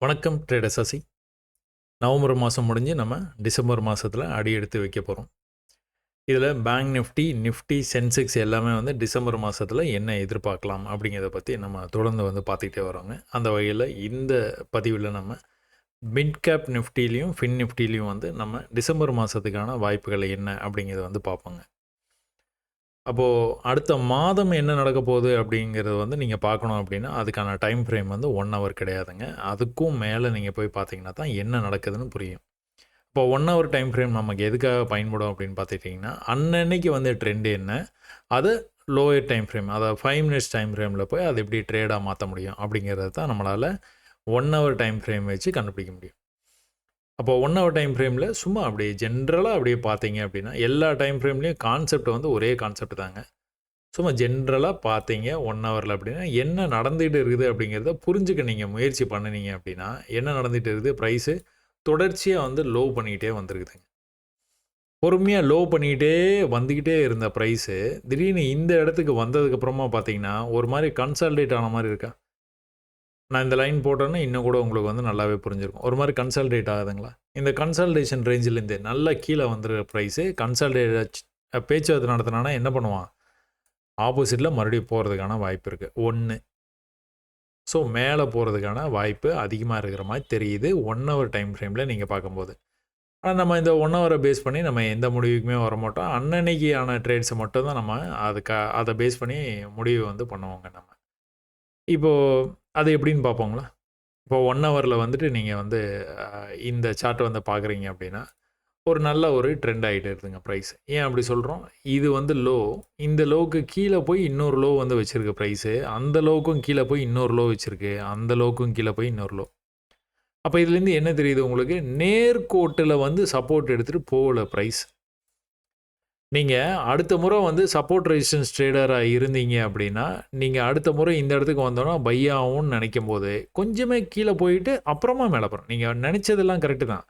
வணக்கம் trader Sasi. November மாதம் முடிஞ்சு நம்ம டிசம்பர் மாதத்தில் அடி எடுத்து வைக்க போகிறோம். இதில் பேங்க் நிஃப்டி, நிஃப்டி, சென்செக்ஸ் எல்லாமே வந்து டிசம்பர் மாதத்தில் என்ன எதிர்பார்க்கலாம் அப்படிங்கிறத பற்றி நம்ம தொடர்ந்து வந்து பார்த்துக்கிட்டே வரோங்க. அந்த வகையில் இந்த பதிவில் நம்ம மிட் கேப் நிஃப்டிலையும் ஃபின் நிஃப்டிலையும் வந்து நம்ம டிசம்பர் மாதத்துக்கான வாய்ப்புகள் என்ன அப்படிங்கிறத வந்து பார்ப்போங்க. அப்போது அடுத்த மாதம் என்ன நடக்க போகுது அப்படிங்கிறது வந்து நீங்கள் பார்க்கணும் அப்படின்னா அதுக்கான டைம் ஃப்ரேம் வந்து 1 ஹவர் கிடையாதுங்க. அதுக்கும் மேலே நீங்கள் போய் பார்த்தீங்கன்னா தான் என்ன நடக்குதுன்னு புரியும். இப்போ 1 ஹவர் டைம் ஃப்ரேம் நமக்கு எதுக்காக பயன்படும் அப்படின்னு பார்த்துட்டிங்கன்னா, அன்னன்னைக்கு வந்து ட்ரெண்ட் என்ன, அது லோயர் டைம் ஃப்ரேம், அதாவது 5 மினிட்ஸ் டைம் ஃப்ரேமில் போய் அதை எப்படி ட்ரேடாக மாற்ற முடியும் அப்படிங்கிறத தான் நம்மளால் 1 ஹவர் டைம் ஃப்ரேம் வச்சு கண்டுபிடிக்க முடியும். அப்போ 1 ஹவர் டைம் ஃப்ரேமில் சும்மா அப்படியே ஜென்ரலாக அப்படியே பார்த்தீங்க அப்படின்னா எல்லா டைம் ஃப்ரேம்லேயும் கான்செப்ட் வந்து ஒரே கான்செப்ட் தாங்க. சும்மா ஜென்ரலாக பார்த்தீங்க 1 ஹவரில் அப்படின்னா என்ன நடந்துகிட்டு இருக்குது அப்படிங்கிறத புரிஞ்சுக்க நீங்கள் முயற்சி பண்ணினீங்க அப்படின்னா என்ன நடந்துகிட்டு இருக்குது, ப்ரைஸு தொடர்ச்சியாக வந்து லோ பண்ணிக்கிட்டே வந்துருக்குதுங்க. பொறுமையாக லோ பண்ணிக்கிட்டே வந்துக்கிட்டே இருந்த ப்ரைஸு திடீர்னு இந்த இடத்துக்கு வந்ததுக்கப்புறமா பார்த்தீங்கன்னா ஒரு மாதிரி கன்சால்டேட் ஆன மாதிரி இருக்கா? நான் இந்த லைன் போட்டேன்னா இன்னும் கூட உங்களுக்கு வந்து நல்லாவே புரிஞ்சிருக்கும். ஒரு மாதிரி கன்சால்டேட் ஆகுதுங்களா? இந்த கன்சால்டேஷன் ரேஞ்சிலேருந்து நல்லா கீழே வந்துடுற ப்ரைஸு கன்சால்டேட் பேச்சுவார்த்தை நடத்தினானா என்ன பண்ணுவான்? ஆப்போசிட்டில் மறுபடியும் போகிறதுக்கான வாய்ப்பு இருக்குது. 1 ஸோ மேலே போகிறதுக்கான வாய்ப்பு அதிகமாக இருக்கிற மாதிரி தெரியுது 1 ஹவர் டைம் ஃப்ரேமில் நீங்கள் பார்க்கும்போது. ஆனால் நம்ம இந்த 1 ஹவரை பேஸ் பண்ணி நம்ம எந்த முடிவுக்குமே வரமாட்டோம். அன்னன்னைக்கான ட்ரேட்ஸை மட்டும் தான் நம்ம அதை பேஸ் பண்ணி முடிவு வந்து பண்ணுவோங்க நம்ம. இப்போது அது எப்படின்னு பார்ப்போங்களா? இப்போ 1 ஹவரில் வந்துட்டு நீங்கள் வந்து இந்த சார்ட் வந்து பார்க்குறீங்க அப்படின்னா ஒரு நல்ல ஒரு ட்ரெண்ட் ஆகிட்டு இருக்குதுங்க ப்ரைஸ். ஏன் அப்படி சொல்கிறோம்? இது வந்து லோ, இந்த லோவுக்கு கீழே போய் இன்னொரு லோ வந்து வச்சுருக்கு ப்ரைஸு, அந்த லோவுக்கும் கீழே போய் இன்னொரு லோ வச்சுருக்கு, அந்த லோவுக்கும் கீழே போய் இன்னொரு லோ. அப்போ இதுலேருந்து என்ன தெரியுது உங்களுக்கு? நேர்கோட்டில் வந்து சப்போர்ட் எடுத்துகிட்டு போகல ப்ரைஸ். நீங்கள் அடுத்த முறை வந்து சப்போர்ட் ரெசிஸ்டன்ஸ் ட்ரேடராக இருந்தீங்க அப்படின்னா நீங்கள் அடுத்த முறை இந்த இடத்துக்கு வந்தோன்னா பை ஆகும்னு நினைக்கும் போது கொஞ்சமே கீழே போயிட்டு அப்புறமா மேலே போகிறோம். நீங்கள் நினச்சதெல்லாம் கரெக்டு தான்,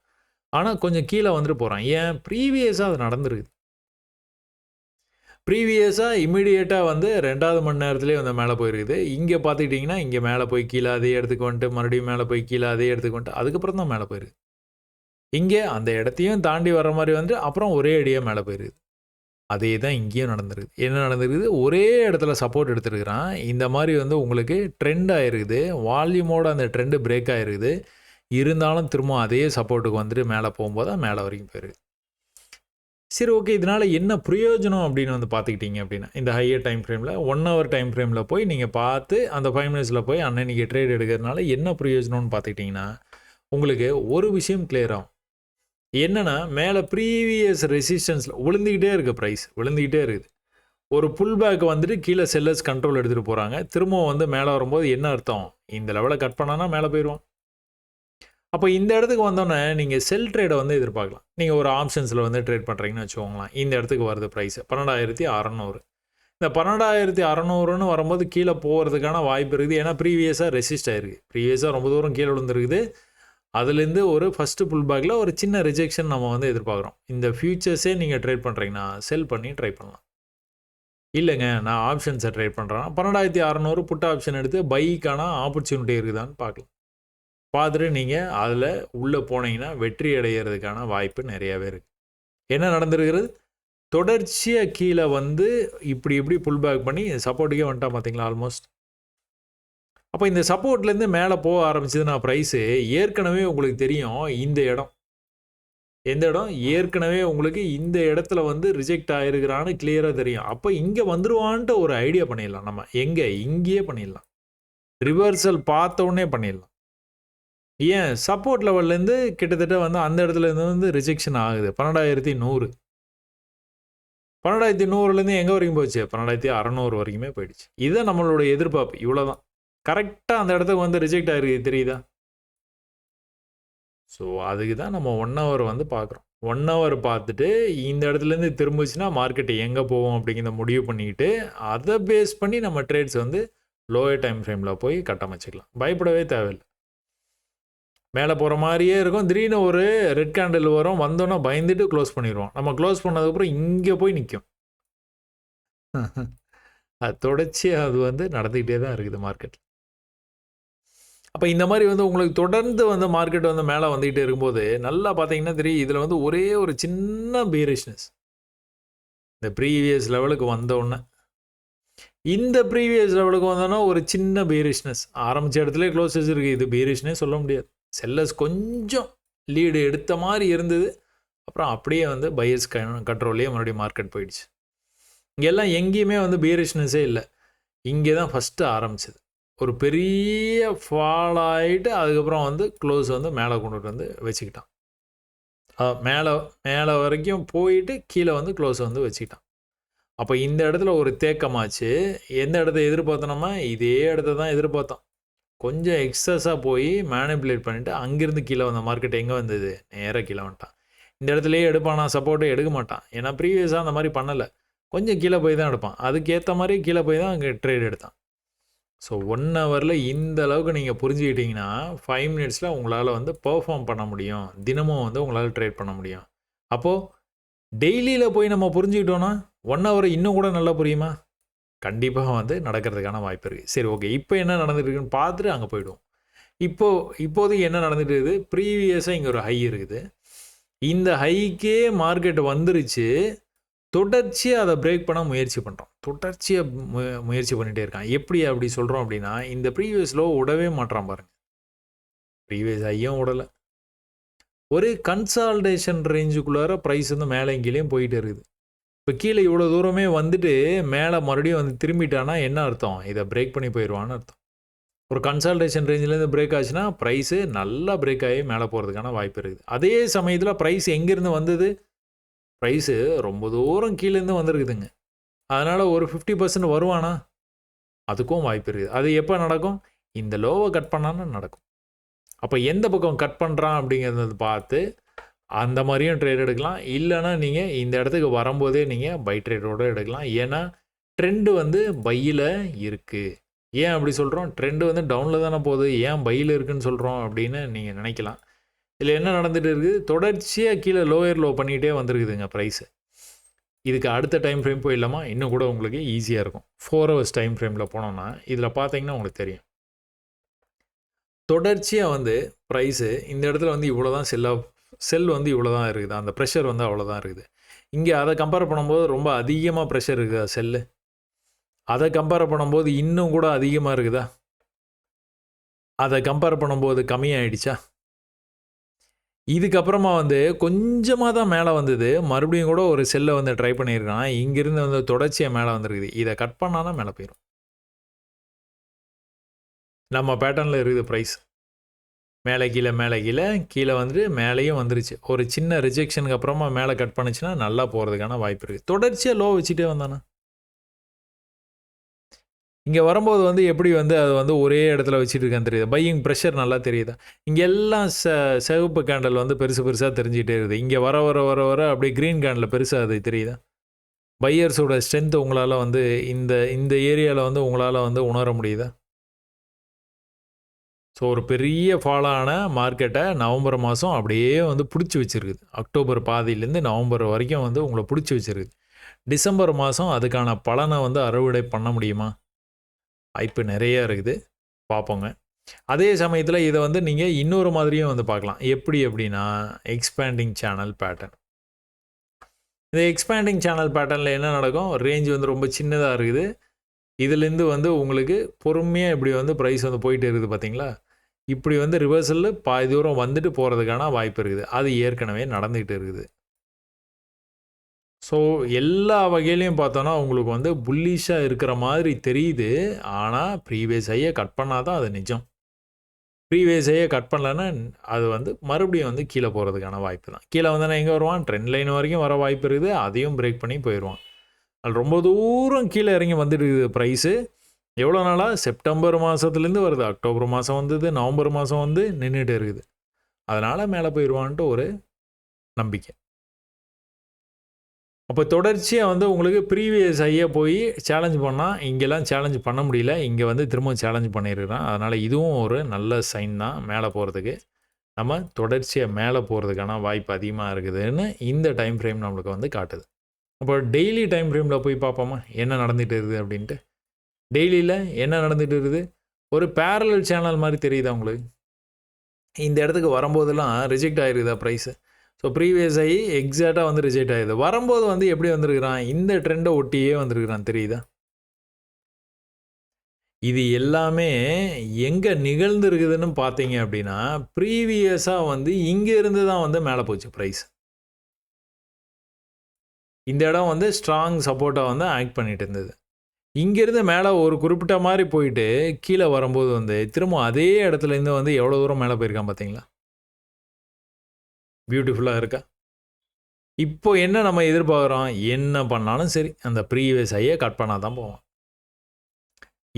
ஆனால் கொஞ்சம் கீழே வந்துட்டு போகிறான். ஏன்? ப்ரீவியஸாக அது நடந்துருக்குது. ப்ரீவியஸாக இமீடியேட்டாக வந்து 2வது மணி நேரத்துலேயே வந்து மேலே போயிருக்குது. இங்கே பார்த்துக்கிட்டிங்கன்னா இங்கே மேலே போய் கீழே அதே இடத்துக்கு வந்துட்டு மறுபடியும் மேலே போய் கீழே அதே இடத்துக்கு வந்துட்டு அதுக்கப்புறம் தான் மேலே போயிருக்கு. இங்கே அந்த இடத்தையும் தாண்டி வர மாதிரி வந்து அப்புறம் ஒரே அடியாக மேலே போயிருக்குது. அதே தான் இங்கேயும் நடந்துருக்குது. என்ன நடந்துருக்குது? ஒரே இடத்துல சப்போர்ட் எடுத்துருக்கிறான். இந்த மாதிரி வந்து உங்களுக்கு ட்ரெண்ட் ஆகிருக்குது. வால்யூமோட அந்த ட்ரெண்டு பிரேக் ஆகிருக்குது. இருந்தாலும் திரும்ப அதே சப்போர்ட்டுக்கு வந்துட்டு மேலே போகும்போது தான் மேலே வரைக்கும் போயிருக்கு. சரி, ஓகே, இதனால் என்ன பிரயோஜனம் அப்படின்னு வந்து பார்த்துக்கிட்டிங்க அப்படின்னா இந்த ஹையர் டைம் ஃப்ரேமில் 1 ஹவர் டைம் ஃப்ரேமில் போய் நீங்கள் பார்த்து அந்த 5 மினிட்ஸில் போய் அன்னைக்கு ட்ரேட் எடுக்கிறதுனால என்ன பிரயோஜனம்னு பார்த்துக்கிட்டிங்கன்னா உங்களுக்கு ஒரு விஷயம் கிளியர் ஆகும். என்னென்னா மேலே ப்ரீவியஸ் ரெசிஸ்டன்ஸில் விழுந்துக்கிட்டே இருக்குது, ப்ரைஸ் விழுந்துக்கிட்டே இருக்குது. ஒரு புல் பேக் வந்துட்டு கீழே செல்லர்ஸ் கண்ட்ரோல் எடுத்துகிட்டு போகிறாங்க. திரும்பவும் வந்து மேலே வரும்போது என்ன அர்த்தம்? இந்த லெவலை கட் பண்ணானா மேலே போயிடுவான். அப்போ இந்த இடத்துக்கு வந்தோன்னே நீங்கள் செல் ட்ரேடை வந்து எதிர்பார்க்கலாம். நீங்கள் ஒரு ஆப்ஷன்ஸில் வந்து ட்ரேட் பண்ணுறீங்கன்னு வச்சுக்கோங்களேன். இந்த இடத்துக்கு வருது ப்ரைஸ் 12,600. இந்த 12,600ன்னு வரும்போது கீழே போகிறதுக்கான வாய்ப்பு இருக்குது. ஏன்னா ப்ரீவியஸாக ரெசிஸ்ட் ஆகிருக்கு. ப்ரீவியஸாக ரொம்ப தூரம் கீழே விழுந்துருக்குது. அதுலேருந்து ஒரு ஃபஸ்ட்டு புல் பேக்கில் ஒரு சின்ன ரிஜெக்ஷன் நம்ம வந்து எதிர்பார்க்குறோம். இந்த ஃபியூச்சர்ஸே நீங்கள் ட்ரேட் பண்ணுறீங்கன்னா செல் பண்ணி ட்ரை பண்ணலாம். இல்லைங்க, நான் ஆப்ஷன்ஸை ட்ரேட் பண்ணுறேன்னா 12,600 புட் ஆப்ஷன் எடுத்து பைக்கான ஆப்பர்ச்சுனிட்டி இருக்குதான்னு பார்க்கலாம். பார்த்துட்டு நீங்கள் அதில் உள்ளே போனீங்கன்னா வெற்றி அடைகிறதுக்கான வாய்ப்பு நிறையாவே இருக்குது. என்ன நடந்துருக்கிறது? தொடர்ச்சியாக கீழே வந்து இப்படி புல் பேக் பண்ணி சப்போர்ட்டுக்கே வந்துட்டா பார்த்தீங்களா ஆல்மோஸ்ட். அப்போ இந்த சப்போர்ட்லேருந்து மேலே போக ஆரம்பிச்சதுன்னா ப்ரைஸு ஏற்கனவே உங்களுக்கு தெரியும் இந்த இடம். எந்த இடம்? ஏற்கனவே உங்களுக்கு இந்த இடத்துல வந்து ரிஜெக்ட் ஆகிருக்கிறான்னு கிளியராக தெரியும். அப்போ இங்கே வந்துடுவான்ட்டு ஒரு ஐடியா பண்ணிடலாம் நம்ம. எங்கே? இங்கேயே பண்ணிடலாம். ரிவர்சல் பார்த்த உடனே பண்ணிடலாம். ஏன்? சப்போர்ட் லெவல்லேருந்து கிட்டத்தட்ட வந்து அந்த இடத்துலேருந்து வந்து ரிஜெக்ஷன் ஆகுது. 12,100. 12,100லேருந்து எங்கே வரைக்கும் போச்சு? 12,600 வரைக்குமே போயிடுச்சு. இதுதான் நம்மளோட எதிர்பார்ப்பு. இவ்வளோதான். கரெக்டாக அந்த இடத்துக்கு வந்து ரிஜெக்ட் ஆகிருக்கு, தெரியுதா? ஸோ அதுக்கு தான் நம்ம 1 ஹவர் வந்து பார்க்குறோம். 1 ஹவர் பார்த்துட்டு இந்த இடத்துலேருந்து திரும்பிச்சுன்னா மார்க்கெட் எங்கே போகும் அப்படிங்கிறத முடிவு பண்ணிக்கிட்டு அதை பேஸ் பண்ணி நம்ம ட்ரேட்ஸ் வந்து லோயர் டைம் ஃப்ரேமில் போய் கட்டமைச்சிக்கலாம். பயப்படவே தேவையில்லை. மேலே போகிற மாதிரியே இருக்கும். திடீர்னு ஒரு ரெட் கேண்டில் வரும், வந்தோன்னா பயந்துட்டு க்ளோஸ் பண்ணிடுவோம். நம்ம க்ளோஸ் பண்ணதுக்கப்புறம் இங்கே போய் நிற்கும். அது தொடர்ச்சியாக அது வந்து நடந்துக்கிட்டே தான் இருக்குது மார்க்கெட். அப்போ இந்த மாதிரி வந்து உங்களுக்கு தொடர்ந்து வந்து மார்க்கெட் வந்து மேலே வந்துகிட்டே இருக்கும்போது நல்லா பார்த்தீங்கன்னா தெரியும், இதில் வந்து ஒரே ஒரு சின்ன பீரிஷ்னஸ் இந்த ப்ரீவியஸ் லெவலுக்கு வந்தோடனே, இந்த ப்ரீவியஸ் லெவலுக்கு வந்தோன்னா ஒரு சின்ன பீரிஷ்னஸ் ஆரம்பித்த இடத்துல க்ளோசஸ் இருக்குது. இது பீரிஷ்னே சொல்ல முடியாது. செல்லர்ஸ் கொஞ்சம் லீடு எடுத்த மாதிரி இருந்தது. அப்புறம் அப்படியே வந்து பையர்ஸ் கண்ட்ரோல்லையே மறுபடியும் மார்க்கெட் போயிடுச்சு. இங்கெல்லாம் எங்கேயுமே வந்து பீரிஷ்னஸே இல்லை. இங்கே தான் ஃபஸ்ட்டு ஆரம்பிச்சது. ஒரு பெரிய ஃபால் ஆகிட்டு அதுக்கப்புறம் வந்து க்ளோஸ் வந்து மேலே கொண்டுட்டு வந்து வச்சுக்கிட்டான். மேலே மேலே வரைக்கும் போயிட்டு கீழே வந்து க்ளோஸ் வந்து வச்சுக்கிட்டான். அப்போ இந்த இடத்துல ஒரு தேக்கமாச்சு. எந்த இடத்த எதிர்பார்த்தோம்னா இதே இடத்த தான் எதிர்பார்த்தோம். கொஞ்சம் எக்ஸஸாக போய் மேனிப்புலேட் பண்ணிவிட்டு அங்கேருந்து கீழே வந்த மார்க்கெட் எங்கே வந்தது, நேராக கீழே வந்துட்டான். இந்த இடத்துலையே எடுப்பானா, சப்போர்ட்டே எடுக்க மாட்டான். ஏன்னா ப்ரீவியஸாக அந்த மாதிரி பண்ணலை. கொஞ்சம் கீழே போய் தான் எடுப்பான். அதுக்கேற்ற மாதிரி கீழே போய் தான் அங்கே ட்ரேட் எடுத்தான். ஸோ 1 ஹவரில் இந்த அளவுக்கு நீங்கள் புரிஞ்சுக்கிட்டிங்கன்னா 5 மினிட்ஸில் உங்களால் வந்து பெர்ஃபார்ம் பண்ண முடியும். தினமும் வந்து உங்களால் ட்ரேட் பண்ண முடியும். அப்போது டெய்லியில் போய் நம்ம புரிஞ்சுக்கிட்டோன்னா 1 ஹவர் இன்னும் கூட நல்லா புரியுமா? கண்டிப்பாக வந்து நடக்கிறதுக்கான வாய்ப்பு இருக்குது. சரி, ஓகே, இப்போ என்ன நடந்துட்டு இருக்குன்னு பார்த்துட்டு அங்கே போய்டுவோம். இப்போதைக்கு என்ன நடந்துட்டு இருக்குது, ப்ரீவியஸாக இங்கே ஒரு ஹை இருக்குது. இந்த ஹைக்கே மார்க்கெட் வந்துருச்சு. தொடர்ச்சியாக அதை பிரேக் பண்ண முயற்சி பண்ணுறோம். தொடர்ச்சியாக முயற்சி பண்ணிகிட்டே இருக்கான். எப்படி அப்படி சொல்கிறோம் அப்படின்னா, இந்த ப்ரீவியஸ் லோ விடவே மாட்டான் பாருங்கள். ப்ரீவியஸ் ஹையும் விடலை. ஒரு கன்சால்டேஷன் ரேஞ்சுக்குள்ளார ப்ரைஸ் வந்து மேலே கீழேயும் போயிட்டு இருக்குது. இப்போ கீழே இவ்வளோ தூரமே வந்துட்டு மேலே மறுபடியும் வந்து திரும்பிட்டானா என்ன அர்த்தம்? இதை பிரேக் பண்ணி போயிடுவான்னு அர்த்தம். ஒரு கன்சால்டேஷன் ரேஞ்சிலேருந்து பிரேக் ஆச்சுன்னா ப்ரைஸு நல்லா பிரேக் ஆகி மேலே போகிறதுக்கான வாய்ப்பு இருக்குது. அதே சமயத்தில் ப்ரைஸ் எங்கேருந்து வந்தது? ப்ரைஸு ரொம்ப தூரம் கீழேருந்து வந்துருக்குதுங்க. அதனால் ஒரு 50% வருவானா? அதுக்கும் வாய்ப்பு இருக்குது. அது எப்போ நடக்கும்? இந்த லோவை கட் பண்ணான்னு நடக்கும். அப்போ எந்த பக்கம் கட் பண்ணுறான் அப்படிங்கிறத பார்த்து அந்த மாதிரியும் ட்ரேட் எடுக்கலாம். இல்லைனா நீங்கள் இந்த இடத்துக்கு வரும்போதே நீங்கள் பை ட்ரேடோடு எடுக்கலாம். ஏன்னா ட்ரெண்டு வந்து பையில் இருக்குது. ஏன் அப்படி சொல்கிறோம்? ட்ரெண்டு வந்து டவுனில் தானே போகுது, ஏன் பையில் இருக்குதுன்னு சொல்கிறோம் அப்படின்னு நீங்கள் நினைக்கலாம். இதில் என்ன நடந்துகிட்டு இருக்குது, தொடர்ச்சியாக கீழே லோயர் லோ பண்ணிகிட்டே வந்துருக்குதுங்க ப்ரைஸு. இதுக்கு அடுத்த டைம் ஃப்ரேம் போயிடலாமா? இன்னும் கூட உங்களுக்கு ஈஸியாக இருக்கும். 4 ஹவர்ஸ் டைம் ஃப்ரேமில் போனோம்னா இதில் பார்த்தீங்கன்னா உங்களுக்கு தெரியும். தொடர்ச்சியாக வந்து ப்ரைஸு இந்த இடத்துல வந்து இவ்வளோ தான் செல் வந்து இவ்வளோ தான் இருக்குது. அந்த ப்ரெஷர் வந்து அவ்வளோ தான் இருக்குது. இங்கே அதை கம்பேர் பண்ணும்போது ரொம்ப அதிகமாக ப்ரெஷர் இருக்குதா செல்லு? அதை கம்பேர் பண்ணும்போது இன்னும் கூட அதிகமாக இருக்குதா? அதை கம்பேர் பண்ணும்போது கம்மியாயிடுச்சா? இதுக்கப்புறமா வந்து கொஞ்சமாக தான் மேலே வந்தது. மறுபடியும் கூட ஒரு செல்லை வந்து ட்ரை பண்ணியிருக்கான். இங்கேருந்து வந்து தொடர்ச்சியாக மேலே வந்துருக்குது. இதை கட் பண்ணால் தான் மேலே போயிடும். நம்ம பேட்டர்னில் இருக்குது ப்ரைஸ். மேலே கீழே கீழே வந்துட்டு மேலேயும் வந்துருச்சு. ஒரு சின்ன ரிஜெக்ஷனுக்கு அப்புறமா மேலே கட் பண்ணுச்சுன்னா நல்லா போகிறதுக்கான வாய்ப்பு இருக்குது. தொடர்ச்சியாக லோ வச்சுட்டே வந்தானா? இங்கே வரும்போது வந்து எப்படி வந்து அது வந்து ஒரே இடத்துல வச்சுட்டு இருக்கான்னு தெரியுது. பையிங் ப்ரெஷர் நல்லா தெரியுதா? இங்கே எல்லாம் சிவப்பு கேண்டல் வந்து பெருசாக தெரிஞ்சுக்கிட்டே இருக்குது. இங்கே வர வர வர வர அப்படியே க்ரீன் கேண்டில் பெருசாக அது தெரியுதா? பையர்ஸோட ஸ்ட்ரென்த் உங்களால் வந்து இந்த ஏரியாவில் வந்து உங்களால் வந்து உணர முடியுதா? ஸோ ஒரு பெரிய ஃபாலான மார்க்கெட்டை நவம்பர் மாதம் அப்படியே வந்து பிடிச்சி வச்சுருக்குது. அக்டோபர் பாதியிலேருந்து நவம்பர் வரைக்கும் வந்து உங்களை பிடிச்சி வச்சுருக்குது. டிசம்பர் மாதம் அதுக்கான பலனை வந்து அறுவடை பண்ண முடியுமா? வாய்ப்பு நிறைய இருக்குது. பார்ப்போங்க. அதே சமயத்தில் இதை வந்து நீங்கள் இன்னொரு மாதிரியும் வந்து பார்க்கலாம். எப்படி அப்படின்னா எக்ஸ்பேண்டிங் சேனல் பேட்டர்ன். இந்த எக்ஸ்பேண்டிங் சேனல் பேட்டர்னில் என்ன நடக்கும்? ரேஞ்ச் வந்து ரொம்ப சின்னதாக இருக்குது. இதுலேருந்து வந்து உங்களுக்கு பொறுமையாக இப்படி வந்து ப்ரைஸ் வந்து போயிட்டு இருக்குது பார்த்தீங்களா? இப்படி வந்து ரிவர்சலில் பாதி தூரம் வந்துட்டு போகிறதுக்கான வாய்ப்பு இருக்குது. அது ஏற்கனவே நடந்துக்கிட்டு இருக்குது. ஸோ எல்லா வகையிலையும் பார்த்தோன்னா உங்களுக்கு வந்து புல்லிஷாக இருக்கிற மாதிரி தெரியுது. ஆனால் ப்ரீவியஸ் ஹையை கட் பண்ணால் தான் அது நிஜம். ப்ரீவியஸ் ஹையை கட் பண்ணலன்னா அது வந்து மறுபடியும் வந்து கீழே போகிறதுக்கான வாய்ப்பு தான். கீழே வந்தோன்னா எங்கே வருவான்? ட்ரெண்ட் லைன் வரைக்கும் வர வாய்ப்பு இருக்குது. அதையும் பிரேக் பண்ணி போயிடுவான். அது ரொம்ப தூரம் கீழே இறங்கி வந்துட்டு இருக்குது ப்ரைஸு. எவ்வளோ நாளாக? செப்டம்பர் மாதத்துலேருந்து வருது. அக்டோபர் மாதம் வந்தது, நவம்பர் மாதம் வந்து நின்றுட்டு இருக்குது. அதனால் மேலே போயிடுவான்ட்டு ஒரு நம்பிக்கை. அப்போ தொடர்ச்சியாக வந்து உங்களுக்கு ப்ரீவியஸ் ஹையாக போய் சேலஞ்ச் பண்ணால், இங்கெல்லாம் சேலஞ்ச் பண்ண முடியல. இங்கே வந்து திரும்ப சேலஞ்ச் பண்ணியிருக்கிறான். அதனால் இதுவும் ஒரு நல்ல சைன் தான் மேலே போகிறதுக்கு. நம்ம தொடர்ச்சியாக மேலே போகிறதுக்கான வாய்ப்பு அதிகமாக இருக்குதுன்னு இந்த டைம் ஃப்ரேம் நம்மளுக்கு வந்து காட்டுது. அப்போ டெய்லி டைம் ஃப்ரேமில் போய் பார்ப்போமா என்ன நடந்துகிட்டு இருக்குது அப்படின்ட்டு. டெய்லியில் என்ன நடந்துகிட்டு இருக்குது? ஒரு பேரலல் சேனல் மாதிரி தெரியுதா உங்களுக்கு? இந்த இடத்துக்கு வரும்போதெல்லாம் ரிஜெக்ட் ஆகிருக்குதா ப்ரைஸு? ஸோ ப்ரீவியஸ் ஆகி எக்ஸாக்டாக வந்து ரிஜெக்ட் ஆகிடுது. வரும்போது வந்து எப்படி வந்திருக்கிறான்? இந்த ட்ரெண்டை ஒட்டியே வந்திருக்கிறான், தெரியுதா? இது எல்லாமே எங்கே நிகழ்ந்துருக்குதுன்னு பார்த்தீங்க அப்படின்னா, ப்ரீவியஸாக வந்து இங்கே இருந்து தான் வந்து மேலே போச்சு ப்ரைஸ். இந்த இடம் வந்து ஸ்ட்ராங் சப்போர்ட்டாக வந்து ஆக்ட் பண்ணிட்டு இருந்தது. இங்கேருந்து மேலே ஒரு குறிப்பிட்ட மாதிரி போயிட்டு கீழே வரும்போது வந்து திரும்ப அதே இடத்துலேருந்து வந்து எவ்வளோ தூரம் மேலே போயிருக்கான் பார்த்தீங்களா? பியூட்டிஃபுல்லாக இருக்கா? இப்போ என்ன நம்ம எதிர்பார்க்குறோம்? என்ன பண்ணாலும் சரி அந்த ப்ரீவியஸ் ஹையை கட் பண்ணால் தான் போவோம்.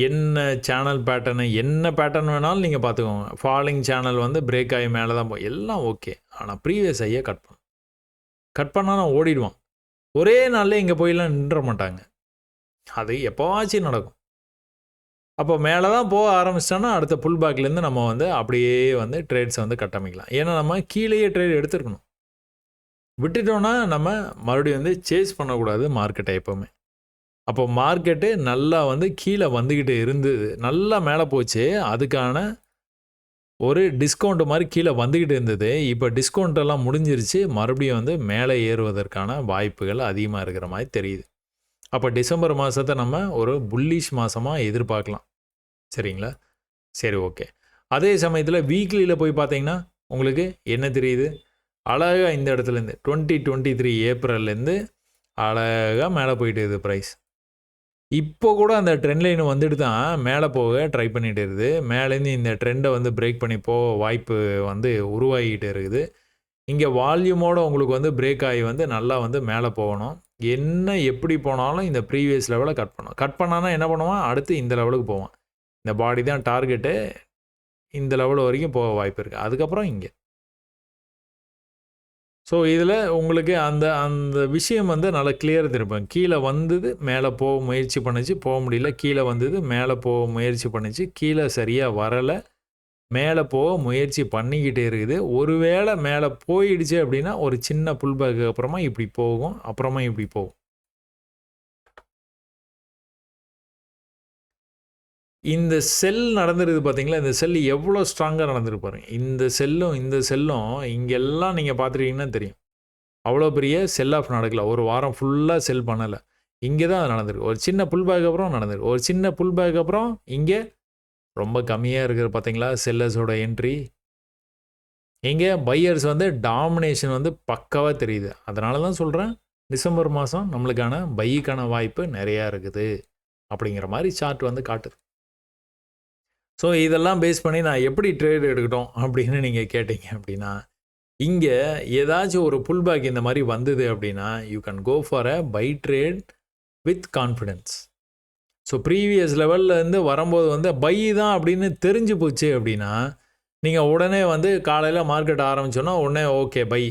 என்ன சேனல் பேட்டர்னு என்ன பேட்டர்ன் வேணாலும் நீங்கள் பார்த்துக்கோங்க. ஃபாலிங் சேனல் வந்து பிரேக் ஆகி மேலே தான் போகும், எல்லாம் ஓகே. ஆனால் ப்ரீவியஸ் ஹையை கட் பண்ணும். கட் பண்ணால் நான் ஓடிடுவான். ஒரே நாளில் இங்கே போயெல்லாம் நின்ற மாட்டாங்க. அது எப்போவாச்சும் நடக்கும். அப்போ மேலே தான் போக ஆரம்பிச்சிட்டோன்னா அடுத்த புல் பேக்லேருந்து நம்ம வந்து அப்படியே வந்து ட்ரேட்ஸை வந்து கட்டமைக்கலாம். ஏன்னா நம்ம கீழேயே ட்ரேட் எடுத்துருக்கணும். விட்டுட்டோன்னா நம்ம மறுபடியும் வந்து சேஸ் பண்ணக்கூடாது மார்க்கெட்டை எப்போவுமே. அப்போ மார்க்கெட்டு நல்லா வந்து கீழே வந்துக்கிட்டு இருந்தது, நல்லா மேலே போச்சு. அதுக்கான ஒரு டிஸ்கவுண்ட் மாதிரி கீழே வந்துக்கிட்டு இருந்தது. இப்போ டிஸ்கவுண்ட்டெல்லாம் முடிஞ்சிருச்சு. மறுபடியும் வந்து மேலே ஏறுவதற்கான வாய்ப்புகள் அதிகமாக இருக்கிற மாதிரி தெரியுது. அப்போ டிசம்பர் மாதத்தை நம்ம ஒரு புல்லிஷ் மாதமாக எதிர்பார்க்கலாம். சரிங்களா? சரி, ஓகே. அதே சமயத்தில் வீக்லியில் போய் பார்த்தீங்கன்னா உங்களுக்கு என்ன தெரியுது? அழகாக இந்த இடத்துலேருந்து 2023 ஏப்ரல்லேருந்து அழகாக மேலே போயிட்டு இருக்குது ப்ரைஸ். இப்போ கூட அந்த ட்ரெண்ட் லைன் வந்துட்டு தான் மேலே போக ட்ரை பண்ணிகிட்டு இருக்குது. மேலேருந்து இந்த ட்ரெண்டை வந்து பிரேக் பண்ணி போக வாய்ப்பு வந்து உருவாகிட்டு இருக்குது. இங்கே வால்யூமோடு உங்களுக்கு வந்து பிரேக் ஆகி வந்து நல்லா வந்து மேலே போகணும். என்ன எப்படி போனாலும் இந்த ப்ரீவியஸ் லெவலை கட் பண்ணணும். கட் பண்ணானா என்ன பண்ணுவான்? அடுத்து இந்த லெவலுக்கு போவான். இந்த பாடி தான் டார்கெட்டு. இந்த லெவல் வரைக்கும் போக வாய்ப்பு இருக்குது. அதுக்கப்புறம் இங்கே. ஸோ இதில் உங்களுக்கு அந்த அந்த விஷயம் வந்து நல்லா கிளியராக தெரியும். கீழே வந்தது, மேலே போக முயற்சி பண்ணிச்சு, போக முடியல. கீழே வந்தது, மேலே போக முயற்சி பண்ணிச்சு, கீழே சரியாக வரலை. மேலே போக முயற்சி பண்ணிக்கிட்டே இருக்குது. ஒருவேளை மேலே போயிடுச்சு அப்படின்னா ஒரு சின்ன புல் பேக்கு அப்புறமா இப்படி போகும், அப்புறமா இப்படி போகும். இந்த செல் நடந்துருக்குது பார்த்தீங்களா? இந்த செல் எவ்வளோ ஸ்ட்ராங்காக நடந்திருக்கு பாருங்க. இந்த செல்லும் இங்கெல்லாம் நீங்கள் பார்த்துட்டீங்கன்னா தெரியும். அவ்வளோ பெரிய செல் ஆஃப் நடக்கல. ஒரு வாரம் ஃபுல்லாக செல் பண்ணலை. இங்கே தான் அது நடந்திருக்கு. ஒரு சின்ன புல் பேக் அப்புறம் நடந்திருக்கு. ஒரு சின்ன புல் பேக் அப்புறம் இங்கே ரொம்ப கம்மியாக இருக்குது பார்த்தீங்களா செல்லர்ஸோட என்ட்ரி. இங்கே பையர்ஸ் வந்து டாமினேஷன் வந்து பக்காவாக தெரியுது. அதனால தான் சொல்கிறேன், டிசம்பர் மாதம் நம்மளுக்கான பைக்கான வாய்ப்பு நிறையா இருக்குது அப்படிங்கிற மாதிரி சார்ட் வந்து காட்டுது. ஸோ இதெல்லாம் பேஸ் பண்ணி நான் எப்படி ட்ரேட் எடுக்கட்டும் அப்படின்னு நீங்கள் கேட்டிங்க அப்படின்னா, இங்கே ஏதாச்சும் ஒரு புல் பேக் இந்த மாதிரி வந்தது அப்படின்னா you can go for a buy trade with confidence. So previous லெவல்லேருந்து வரும்போது வந்து பை தான் அப்படின்னு தெரிஞ்சு போச்சு அப்படின்னா நீங்கள் உடனே வந்து காலையில் மார்க்கெட் ஆரம்பிச்சோன்னா உடனே ஓகே பை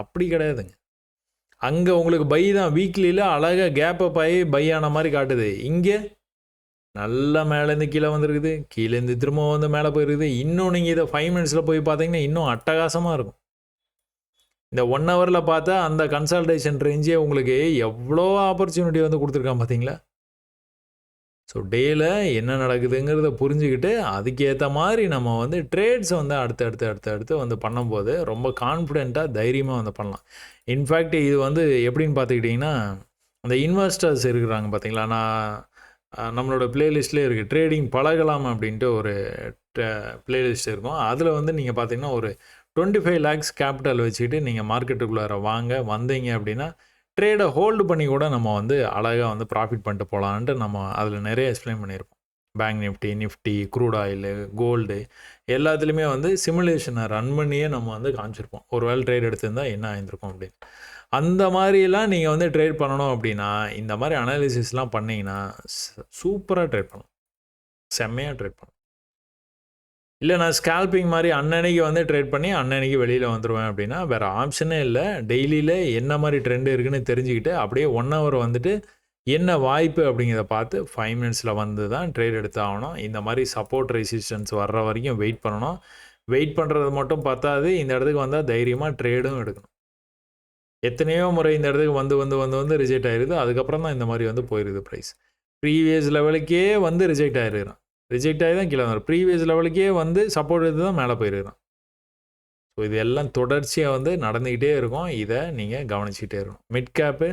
அப்படி கிடையாதுங்க. அங்கே உங்களுக்கு பை தான். வீக்லியில் அழகாக கேப் அப் ஆகி பை ஆன மாதிரி காட்டுது. இங்கே நல்லா மேலேருந்து கீழே வந்துருக்குது, கீழேருந்து திரும்ப வந்து மேலே போயிருக்குது. இன்னும் நீங்கள் இதை 5 மினிட்ஸில் போய் பார்த்தீங்கன்னா இன்னும் அட்டகாசமாக இருக்கும். இந்த 1 ஹவரில் பார்த்தா அந்த கன்சல்டேஷன் ரேஞ்சே உங்களுக்கு எவ்வளோ ஆப்பர்ச்சுனிட்டி வந்து கொடுத்துருக்கான் பார்த்தீங்களா? ஸோ டேயில் என்ன நடக்குதுங்கிறத புரிஞ்சுக்கிட்டு அதுக்கேற்ற மாதிரி நம்ம வந்து ட்ரேட்ஸை வந்து அடுத்து வந்து பண்ணும்போது ரொம்ப கான்ஃபிடெண்ட்டாக தைரியமாக வந்து பண்ணலாம். இன்ஃபேக்ட் இது வந்து எப்படின்னு பார்த்துக்கிட்டிங்கன்னா, அந்த இன்வெஸ்டர்ஸ் இருக்கிறாங்க பார்த்தீங்களா? நம்மளோட பிளேலிஸ்ட்லேயே இருக்குது, ட்ரேடிங் பழகலாம் அப்படின்ட்டு ஒரு பிளேலிஸ்ட் இருக்கும். அதில் வந்து நீங்கள் பார்த்தீங்கன்னா ஒரு 25 lakhs கேபிட்டல் வச்சுக்கிட்டு நீங்கள் மார்க்கெட்டுக்குள்ளார வந்தீங்க அப்படின்னா ட்ரேடை ஹோல்டு பண்ணி கூட நம்ம வந்து அழகாக வந்து ப்ராஃபிட் பண்ணிட்டு போகலான்ட்டு நம்ம அதில் நிறைய எக்ஸ்பிளைன் பண்ணியிருப்போம். Bank Nifty, crude oil, gold எல்லாத்துலேயுமே வந்து சிமுலேஷனை ரன் பண்ணியே நம்ம வந்து காமிச்சிருப்போம். ஒரு வேளை ட்ரேட் எடுத்திருந்தால் என்ன ஆயிருந்திருக்கும் அப்படின்னு. அந்த மாதிரிலாம் நீங்கள் வந்து ட்ரேட் பண்ணணும் அப்படின்னா இந்த மாதிரி அனாலிசிஸ்லாம் பண்ணிங்கன்னா சூப்பராக ட்ரேட் பண்ணலாம், செம்மையாக ட்ரேட் பண்ணலாம். இல்லை நான் ஸ்கேல்பிங் மாதிரி அன்னன்னைக்கு வந்து ட்ரேட் பண்ணி அன்னன்னைக்கு வெளியில் வந்துடுவேன் அப்படின்னா வேறு ஆப்ஷனே இல்லை. டெய்லியில் என்ன மாதிரி ட்ரெண்டு இருக்குதுன்னு தெரிஞ்சுக்கிட்டு அப்படியே 1 hour வந்துட்டு என்ன வாய்ப்பு அப்படிங்கிறத பார்த்து 5 மினிட்ஸில் வந்து தான் ட்ரேட் எடுத்து ஆகணும். இந்த மாதிரி சப்போர்ட் ரெசிஸ்டன்ஸ் வர்ற வரைக்கும் வெயிட் பண்ணணும். வெயிட் பண்ணுறது மட்டும் பார்த்தாது, இந்த இடத்துக்கு வந்தால் தைரியமாக ட்ரேடும் எடுக்கணும். எத்தனையோ முறை இந்த இடத்துக்கு வந்து ரிஜெக்ட் ஆகிடுது. அதுக்கப்புறம் தான் இந்த மாதிரி வந்து போயிடுது ப்ரைஸ். ப்ரீவியஸ் லெவலுக்கே வந்து ரிஜெக்ட் ஆகிருக்கிறான். ரிஜெக்ட் ஆகி தான் கீழே வந்துடும். ப்ரீவியஸ் லெவலுக்கே வந்து சப்போர்ட் எடுத்து தான் மேலே போயிருக்கிறான். ஸோ இது எல்லாம் தொடர்ச்சியாக வந்து நடந்துக்கிட்டே இருக்கும். இதை நீங்கள் கவனிச்சிக்கிட்டே இருக்கணும். மிட் கேப்பு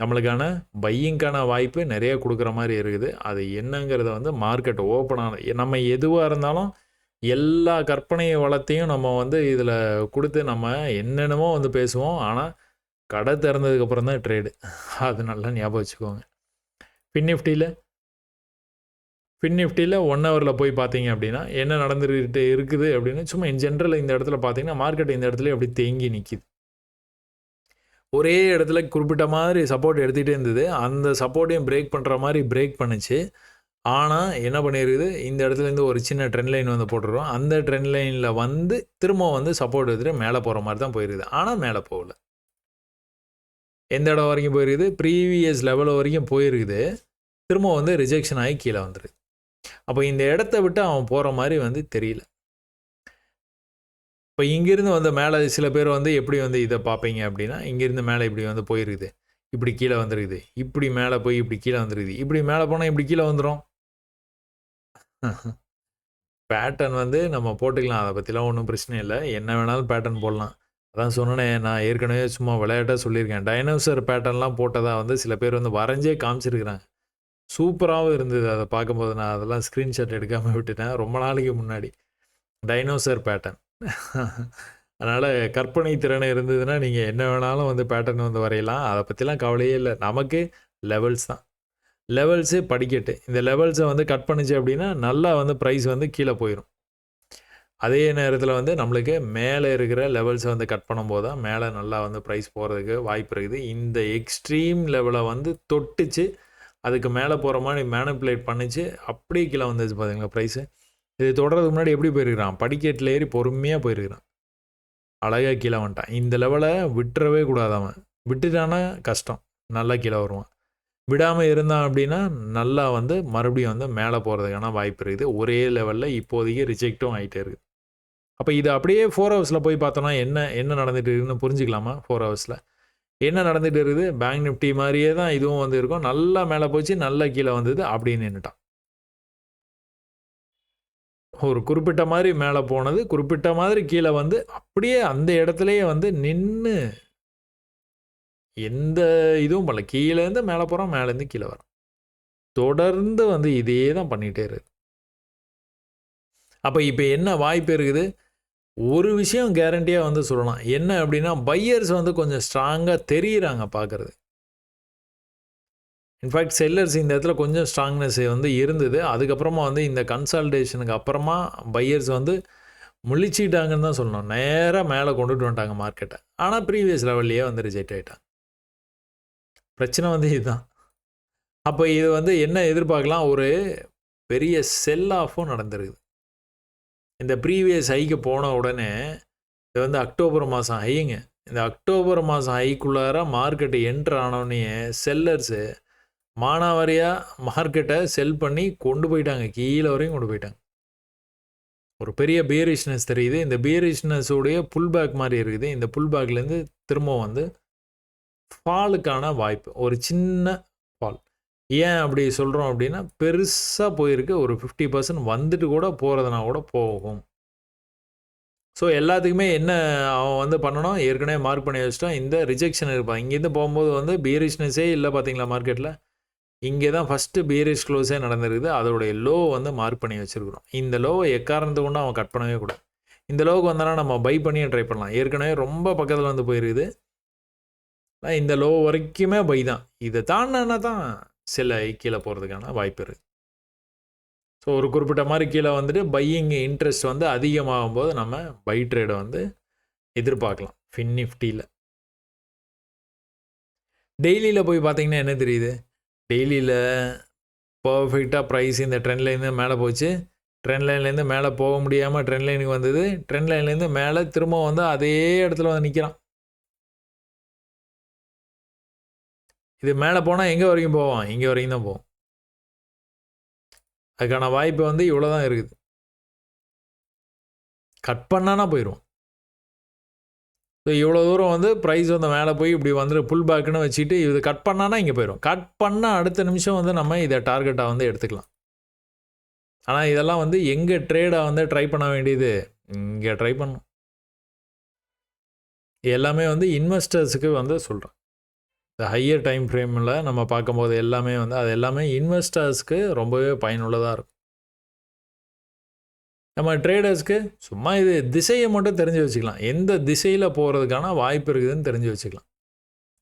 நம்மளுக்கான பையிங்கான வாய்ப்பு நிறைய கொடுக்குற மாதிரி இருக்குது. அது என்னங்கிறத வந்து மார்க்கெட் ஓப்பனான நம்ம எதுவாக இருந்தாலும் எல்லா கற்பனை வளத்தையும் நம்ம வந்து இதில் கொடுத்து நம்ம என்னென்னமோ வந்து பேசுவோம். ஆனால் கடை திறந்ததுக்கப்புறம் தான் ட்ரேடு. அது நல்லா ஞாபகம் வச்சுக்கோங்க. ஃபின் நிஃப்டியில் 1 ஹவரில் போய் பார்த்தீங்க அப்படின்னா என்ன நடந்துகிட்டு இருக்குது அப்படின்னு சும்மா இன் ஜென்ரல் இந்த இடத்துல பார்த்தீங்கன்னா மார்க்கெட் இந்த இடத்துல அப்படி தேங்கி நிற்கிது. ஒரே இடத்துல குறிப்பிட்ட மாதிரி சப்போர்ட் எடுத்துகிட்டே இருந்தது. அந்த சப்போர்ட்டையும் பிரேக் பண்ணுற மாதிரி பிரேக் பண்ணுச்சு. ஆனால் என்ன பண்ணியிருக்குது, இந்த இடத்துலேருந்து ஒரு சின்ன ட்ரெண்ட் லைன் வந்து போட்டுருவோம். அந்த ட்ரெண்ட் லைனில் வந்து திரும்ப வந்து சப்போர்ட் எடுத்துகிட்டு மேலே போகிற மாதிரி தான் போயிருக்குது. ஆனால் மேலே போகல. எந்த இடம் வரைக்கும் போயிருக்குது, ப்ரீவியஸ் லெவல் வரைக்கும் போயிருக்குது. திரும்ப வந்து ரிஜெக்ஷன் ஆகி கீழே வந்துடுது. அப்போ இந்த இடத்த விட்டு அவன் போகிற மாதிரி வந்து தெரியல. இப்போ இங்கேருந்து வந்து மேலே சில பேர் வந்து எப்படி வந்து இதை பார்ப்பீங்க அப்படின்னா, இங்கேருந்து மேலே இப்படி வந்து போயிருக்குது, இப்படி கீழே வந்துருக்குது, இப்படி மேலே போய் இப்படி கீழே வந்துருக்குது, இப்படி மேலே போனால் இப்படி கீழே வந்துடும். பேட்டர்ன் வந்து நம்ம போட்டுக்கலாம், அதை பற்றிலாம் ஒன்றும் பிரச்சனை இல்லை. என்ன வேணாலும் பேட்டர்ன் போடலாம். அதான் சொன்னேன், நான் ஏற்கனவே சும்மா விளையாட்டாக சொல்லியிருக்கேன். டைனோசர் பேட்டர்ன்லாம் போட்டதாக வந்து சில பேர் வந்து வரைஞ்சே காமிச்சிருக்கிறாங்க. சூப்பராகவும் இருந்தது. அதை பார்க்கும்போது நான் அதெல்லாம் ஸ்க்ரீன்ஷாட் எடுக்காமல் விட்டுட்டேன் ரொம்ப நாளைக்கு முன்னாடி. Dinosaur pattern. அதனால் கற்பனை திறனை இருந்ததுன்னா நீங்கள் என்ன வேணாலும் வந்து பேட்டர்ன் வந்து வரையலாம். அதை பற்றிலாம் கவலையே இல்லை. நமக்கு லெவல்ஸ் தான். லெவல்ஸு படிக்கட்டு. இந்த லெவல்ஸை வந்து கட் பண்ணிச்சு அப்படின்னா நல்லா வந்து ப்ரைஸ் வந்து கீழே போயிடும். அதே நேரத்தில் வந்து நம்மளுக்கு மேலே இருக்கிற லெவல்ஸை வந்து கட் பண்ணும்போது தான் மேலே நல்லா வந்து ப்ரைஸ் போகிறதுக்கு வாய்ப்பு இருக்குது. இந்த எக்ஸ்ட்ரீம் லெவலை வந்து தொட்டுச்சு, அதுக்கு மேலே போகிற மாதிரி மேனிப்புலேட் பண்ணிச்சு, அப்படியே கீழே வந்துச்சு பார்த்தீங்களா ப்ரைஸு. இது தொடர்றதுக்கு முன்னாடி எப்படி போயிருக்கிறான், படிக்கட்டில் ஏறி பொறுமையாக போயிருக்கிறான், அழகாக கீழே வந்துட்டான். இந்த லெவலை விட்டுறவே கூடாது. அவன் விட்டுட்டானா கஷ்டம், நல்லா கீழே வருவான். விடாமல் இருந்தான் அப்படின்னா நல்லா வந்து மறுபடியும் வந்து மேலே போகிறதுக்கான வாய்ப்பு இருக்குது. ஒரே லெவலில் இப்போதைக்கு ரிஜெக்டும் ஆகிட்டே இருக்குது. அப்போ இது அப்படியே 4 ஹவர்ஸில் போய் பார்த்தோன்னா என்ன நடந்துகிட்டு இருக்குதுன்னு புரிஞ்சுக்கலாமா? 4 ஹவர்ஸில் என்ன நடந்துகிட்டு இருக்குது, பேங்க் நிஃப்டி மாதிரியே தான் இதுவும் வந்து இருக்கும். நல்லா மேலே போச்சு, நல்லா கீழே வந்தது, அப்படின்னு நின்றுட்டான். ஒரு குறிப்பிட்ட மாதிரி மேலே போனது, குறிப்பிட்ட மாதிரி கீழே வந்து அப்படியே அந்த இடத்துலையே வந்து நின்று எந்த இதுவும் பண்ணல. கீழேருந்து மேலே போகிறோம், மேலேருந்து கீழே வரோம். தொடர்ந்து வந்து இதே தான் பண்ணிகிட்டே இருக்கு. அப்போ இப்போ என்ன வாய்ப்பு இருக்குது, ஒரு விஷயம் கேரண்டியாக வந்து சொல்லலாம். என்ன அப்படின்னா, பையர்ஸ் வந்து கொஞ்சம் ஸ்ட்ராங்காக தெரியுறாங்க பார்க்குறது. இன்ஃபேக்ட் செல்லர்ஸ் இந்த இடத்துல கொஞ்சம் ஸ்ட்ராங்னஸ் வந்து இருந்தது. அதுக்கப்புறமா வந்து இந்த கன்சால்டேஷனுக்கு அப்புறமா பையர்ஸ் வந்து முழிச்சிட்டாங்கன்னு தான் சொல்லணும். நேராக மேலே கொண்டுட்டு வந்துட்டாங்க மார்க்கெட்டை. ஆனால் ப்ரீவியஸ் லெவல்லையே வந்து ரிஜெக்ட் ஆகிட்டாங்க. பிரச்சனை வந்து இதுதான். அப்போ இது வந்து என்ன எதிர்பார்க்கலாம், ஒரு பெரிய செல் ஆஃபும் நடந்துருக்குது. இந்த ப்ரீவியஸ் ஹைக்கு போன உடனே இது வந்து அக்டோபர் மாதம் ஹைங்க. இந்த அக்டோபர் மாதம் ஹைக்குள்ளார மார்க்கெட்டு என்ட்ரு ஆனோடனே செல்லர்ஸு மானாவாரியாக மார்க்கெட்டை செல் பண்ணி கொண்டு போயிட்டாங்க, கீழே வரையும் கொண்டு போயிட்டாங்க. ஒரு பெரிய பியரிஷ்னஸ் தெரியுது. இந்த பியரிஷ்னஸோடைய புல் பேக் மாதிரி இருக்குது. இந்த புல் பேக்லேருந்து திரும்ப வந்து ஃபாலுக்கான வாய்ப்பு, ஒரு சின்ன ஃபால். ஏன் அப்படி சொல்கிறோம் அப்படின்னா, பெருசாக போயிருக்கு. ஒரு 50% வந்துட்டு கூட போகிறதுனா கூட போகும். ஸோ எல்லாத்துக்குமே என்ன அவன் வந்து பண்ணணும், ஏற்கனவே மார்க் பண்ணி வச்சுட்டான். இந்த ரிஜெக்ஷன் இருப்பான். இங்கேருந்து போகும்போது வந்து பியரிஷ்னஸே இல்லை பார்த்தீங்களா மார்க்கெட்டில். இங்கே தான் ஃபஸ்ட்டு பியரிஷ் க்ளோஸே நடந்திருக்குது. அதோடைய லோ வந்து மார்க் பண்ணி வச்சுருக்குறோம். இந்த லோவை எக்காரணத்தை கொண்டு அவன் கட் பண்ணவே கூடாது. இந்த லோவுக்கு வந்தானா நம்ம பை பண்ணியே ட்ரை பண்ணலாம். ஏற்கனவே ரொம்ப பக்கத்தில் வந்து போயிருக்குது. இந்த லோ வரைக்குமே பை தான். இதை தாண்டினா தான் சில கீழே போகிறதுக்கான வாய்ப்பு இருக்குது. ஸோ ஒரு குறிப்பிட்ட மாதிரி கீழே வந்துட்டு பையிங் இன்ட்ரெஸ்ட் வந்து அதிகமாகும் போது நம்ம பை ட்ரேடை வந்து எதிர்பார்க்கலாம். ஃபின் நிஃப்டியில் டெய்லியில் போய் பார்த்தீங்கன்னா என்ன தெரியுது, டெய்லியில் பர்ஃபெக்டாக ப்ரைஸ் இந்த ட்ரெண்ட் லைன்லேருந்து மேலே போச்சு. ட்ரெண்ட் லைன்லேருந்து மேலே போக முடியாமல் ட்ரெண்ட் லைனுக்கு வந்தது. ட்ரெண்ட் லைன்லேருந்து மேலே திரும்ப வந்து அதே இடத்துல வந்து நிற்கிறான். இது மேலே போனால் எங்கே வரைக்கும் போவான், இங்கே வரைக்கும் தான் போவோம். அதுக்கான வாய்ப்பு வந்து இவ்வளோ தான் இருக்குது. கட் பண்ணானா போயிடும். ஸோ இவ்வளோ தூரம் வந்து ப்ரைஸ் வந்து மேலே போய் இப்படி வந்துட்டு புல் பேக்குன்னு வச்சுட்டு இது கட் பண்ணானா இங்கே போயிடும். கட் பண்ணால் அடுத்த நிமிஷம் வந்து நம்ம இதை டார்கெட்டாக வந்து எடுத்துக்கலாம். ஆனால் இதெல்லாம் வந்து எங்கே ட்ரேடாக வந்து ட்ரை பண்ண வேண்டியது, இங்கே ட்ரை பண்ணணும். எல்லாமே வந்து இன்வெஸ்டர்ஸுக்கு வந்து சொல்கிறேன். இந்த ஹையர் டைம் ஃப்ரேமில் நம்ம பார்க்கும்போது எல்லாமே வந்து அது எல்லாமே இன்வெஸ்டர்ஸ்க்கு ரொம்பவே பயனுள்ளதாக இருக்கும். நம்ம ட்ரேடர்ஸ்க்கு சும்மா இது திசையை மட்டும் தெரிஞ்சு வச்சுக்கலாம். எந்த திசையில் போகிறதுக்கான வாய்ப்பு இருக்குதுன்னு தெரிஞ்சு வச்சுக்கலாம்.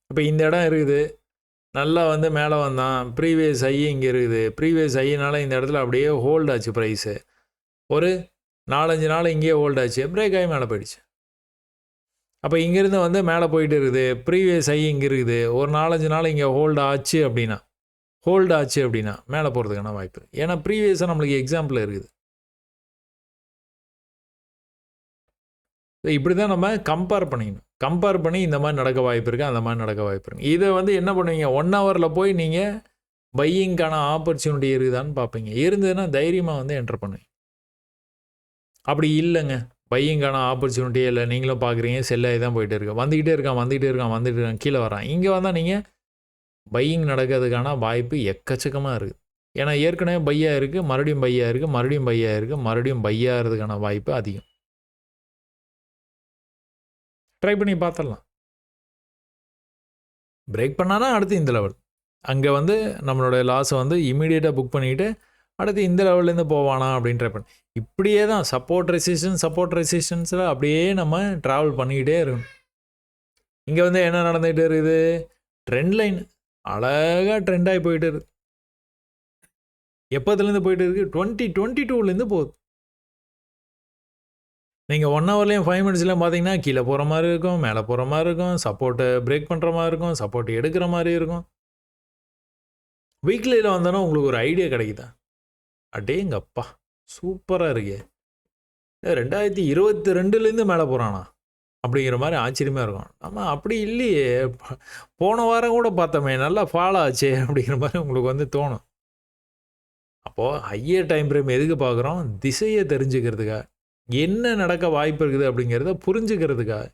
இப்போ இந்த இடம் இருக்குது, நல்லா வந்து மேலே வந்தான், ப்ரீவியஸ் ஹை இங்கே இருக்குது, ப்ரீவியஸ் ஹையினால இந்த இடத்துல அப்படியே ஹோல்ட் ஆச்சு ப்ரைஸு. ஒரு 4-5 நாள் இங்கேயே ஹோல்ட் ஆச்சு, பிரேக் ஆகி மேலே போயிடுச்சு. அப்போ இங்கேருந்து வந்து மேலே போயிட்டு இருக்குது, ப்ரீவியஸ் ஹை இங்கே இருக்குது, ஒரு 4-5 நாள் இங்கே ஹோல்டு ஆச்சு அப்படின்னா மேலே போகிறதுக்கான வாய்ப்பு இருக்குது. ஏன்னா ப்ரீவியஸாக நம்மளுக்கு எக்ஸாம்பிள் இருக்குது. இப்படி தான் நம்ம கம்பேர் பண்ணிக்கணும். கம்பேர் பண்ணி இந்த மாதிரி நடக்க வாய்ப்பு இருக்குது, அந்த மாதிரி நடக்க வாய்ப்பு இருக்குது. இதை வந்து என்ன பண்ணுவீங்க, 1 ஹவரில் போய் நீங்கள் பையிங்கான ஆப்பர்ச்சுனிட்டி இருக்குதான்னு பார்ப்பீங்க. இருந்ததுன்னா தைரியமாக வந்து என்டர் பண்ணுவீங்க. அப்படி இல்லைங்க, பையிங்கான ஆப்பர்ச்சுனிட்டியே இல்லை, நீங்களும் பார்க்குறீங்க செல்லாகி தான் போயிட்டு இருக்கு, வந்துக்கிட்டே இருக்கான் கீழே வரான். இங்கே வந்தால் நீங்கள் பையிங் நடக்கிறதுக்கான வாய்ப்பு எக்கச்சக்கமாக இருக்குது. ஏன்னா ஏற்கனவே பையாக இருக்குது, மறுபடியும் பையாக இருக்குது, மறுபடியும் பையாக இருக்குது, மறுபடியும் பையாகிறதுக்கான வாய்ப்பு அதிகம். ட்ரை பண்ணி பார்த்துடலாம். பிரேக் பண்ணானா அடுத்து இந்த லெவல். அங்கே வந்து நம்மளோட லாஸை வந்து இமீடியட்டாக புக் பண்ணிவிட்டு அடுத்து இந்த லெவல்லேருந்து போவானா அப்படின்னு ட்ரை பண்ணி இப்படியே தான் சப்போர்ட் ரெசிஸ்டன்ஸில் அப்படியே நம்ம ட்ராவல் பண்ணிக்கிட்டே இருக்கணும். இங்கே வந்து என்ன நடந்துகிட்டே இருக்குது, ட்ரெண்ட் லைன் அழகாக ட்ரெண்டாகி போயிட்டு இருக்குது. எப்போதுலேருந்து போயிட்டு இருக்குது, 2022லேருந்து போகுது. நீங்கள் 1 ஹவர்லேயும் 5 மினிட்ஸ்லையும் பார்த்தீங்கன்னா கீழே போகிற மாதிரி இருக்கும், மேலே போகிற மாதிரி இருக்கும், சப்போர்ட்டை பிரேக் பண்ணுற மாதிரி இருக்கும், சப்போர்ட் எடுக்கிற மாதிரி இருக்கும். வீக்லியில் வந்தோன்னா உங்களுக்கு ஒரு ஐடியா கிடைக்குதா, அடேங்கப்பா சூப்பராக இருக்கே, 2022லேருந்து மேலே போகிறானா அப்படிங்கிற மாதிரி ஆச்சரியமாக இருக்கும். நம்ம அப்படி இல்லையே, போன வாரம் கூட பார்த்தோமே நல்லா ஃபாலோ ஆச்சே அப்படிங்கிற மாதிரி உங்களுக்கு வந்து தோணும். அப்போது ஹையர் டைம் ஃப்ரேம் எதுக்கு பார்க்குறோம், திசையை தெரிஞ்சுக்கிறதுக்காக, என்ன நடக்க வாய்ப்பு இருக்குது அப்படிங்கிறத புரிஞ்சுக்கிறதுக்காக.